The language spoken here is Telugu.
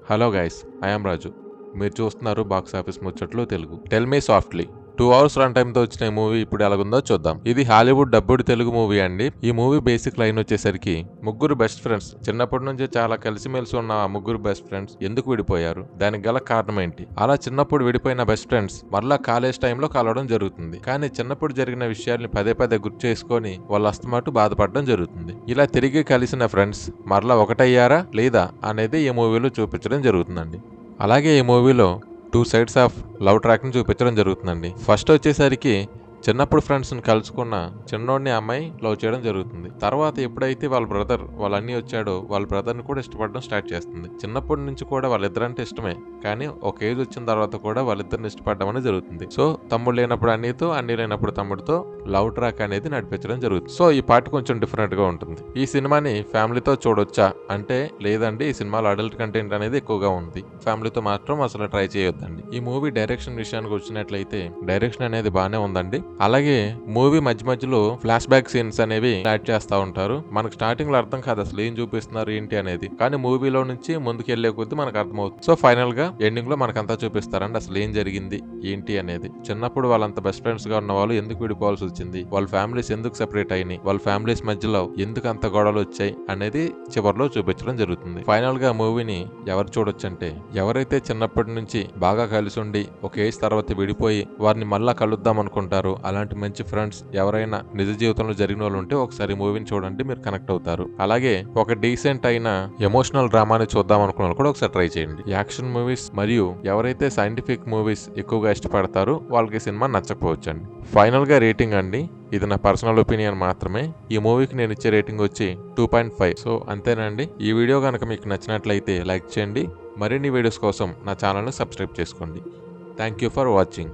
హలో గైస్, ఐఎమ్ రాజు. మీరు చూస్తున్నారు బాక్స్ ఆఫీస్ ముచ్చట్లు Telugu. Tell me softly 2 hours run time తో వచ్చిన ఈ మూవీ ఇప్పుడు ఎలాగుందో చూద్దాం. ఇది హాలీవుడ్ డబ్బుడ్ తెలుగు మూవీ అండి. ఈ మూవీ బేసిక్ లైన్ వచ్చేసరికి ముగ్గురు బెస్ట్ ఫ్రెండ్స్, చిన్నప్పటి నుంచి చాలా కలిసిమెలిసి ఉన్న ఆ ముగ్గురు బెస్ట్ ఫ్రెండ్స్ ఎందుకు విడిపోయారు, దానికి గల కారణం ఏంటి, అలా చిన్నప్పుడు విడిపోయిన బెస్ట్ ఫ్రెండ్స్ మరలా కాలేజ్ టైంలో కలవడం జరుగుతుంది. కానీ చిన్నప్పుడు జరిగిన విషయాల్ని పదే పదే గుర్తు చేసుకొని వాళ్ళ అస్తమాటు బాధపడడం జరుగుతుంది. ఇలా తిరిగి కలిసిన ఫ్రెండ్స్ మరలా ఒకటయ్యారా లేదా అనేది ఈ మూవీలో చూపించడం జరుగుతుందండి. అలాగే ఈ మూవీలో 2 sides ఆఫ్ లవ్ ట్రాక్ ని చూపించడం జరుగుతుందండి. ఫస్ట్ వచ్చేసరికి చిన్నప్పుడు ఫ్రెండ్స్ని కలుసుకున్న చిన్నోడిని అమ్మాయి లవ్ చేయడం జరుగుతుంది. తర్వాత ఎప్పుడైతే వాళ్ళ బ్రదర్ వాళ్ళ అన్నీ వచ్చాడో వాళ్ళ బ్రదర్ని కూడా ఇష్టపడడం స్టార్ట్ చేస్తుంది. చిన్నప్పటి నుంచి కూడా వాళ్ళిద్దరంటే ఇష్టమే, కానీ ఒక ఏజ్ వచ్చిన తర్వాత కూడా వాళ్ళిద్దరిని ఇష్టపడడం అనేది జరుగుతుంది. సో తమ్ముడు లేనప్పుడు అన్నీతో, అన్నీ లేనప్పుడు తమ్ముడితో లవ్ ట్రాక్ అనేది నడిపించడం జరుగుతుంది. సో ఈ పార్ట్ కొంచెం డిఫరెంట్ గా ఉంటుంది. ఈ సినిమాని ఫ్యామిలీతో చూడొచ్చా అంటే లేదండి, ఈ సినిమాలో అడల్ట్ కంటెంట్ అనేది ఎక్కువగా ఉంది. ఫ్యామిలీతో మాత్రం అసలు ట్రై చేయొద్దండి. ఈ మూవీ డైరెక్షన్ విషయానికి వచ్చినట్లయితే డైరెక్షన్ అనేది బాగానే ఉందండి. అలాగే మూవీ మధ్య మధ్యలో ఫ్లాష్ బ్యాక్ సీన్స్ అనేవి యాడ్ చేస్తా ఉంటారు. మనకు స్టార్టింగ్ లో అర్థం కాదు అసలు ఏం చూపిస్తున్నారు ఏంటి అనేది, కానీ మూవీలో నుంచి ముందుకు వెళ్లే కొద్దీ మనకు అర్థమవుతుంది. సో ఫైనల్ గా ఎండింగ్ లో మనకంతా చూపిస్తారండి అసలు ఏం జరిగింది ఏంటి అనేది. చిన్నప్పుడు వాళ్ళంత బెస్ట్ ఫ్రెండ్స్ గా ఉన్న వాళ్ళు ఎందుకు విడిపోవాల్సి వచ్చింది, వాళ్ళ ఫ్యామిలీస్ ఎందుకు సెపరేట్ అయినాయి, వాళ్ళ ఫ్యామిలీస్ మధ్యలో ఎందుకు అంత గొడవలు వచ్చాయి అనేది చివరిలో చూపించడం జరుగుతుంది. ఫైనల్ గా మూవీని ఎవరు చూడొచ్చు అంటే ఎవరైతే చిన్నప్పటి నుంచి బాగా కలిసి ఉండి ఒక ఏజ్ తర్వాత విడిపోయి వారిని మళ్ళా కలుద్దాం అనుకుంటారు, అలాంటి మంచి ఫ్రెండ్స్ ఎవరైనా నిజ జీవితంలో జరిగిన వాళ్ళు ఉంటే ఒకసారి మూవీని చూడండి, మీరు కనెక్ట్ అవుతారు. అలాగే ఒక డీసెంట్ అయిన ఎమోషనల్ డ్రామాని చూద్దాం అనుకున్న కూడా ఒకసారి ట్రై చేయండి. యాక్షన్ మూవీస్ మరియు ఎవరైతే సైంటిఫిక్ మూవీస్ ఎక్కువగా ఇష్టపడతారో వాళ్ళకి సినిమా నచ్చకపోవచ్చండి. ఫైనల్ గా రేటింగ్ అండి, ఇది నా పర్సనల్ ఒపీనియన్ మాత్రమే. ఈ మూవీకి నేను ఇచ్చే రేటింగ్ వచ్చి 2.5. సో అంతేనండి. ఈ వీడియో కనుక మీకు నచ్చినట్లయితే లైక్ చేయండి. మరిన్ని వీడియోస్ కోసం నా ఛానల్ని సబ్స్క్రైబ్ చేసుకోండి. Thank you for watching.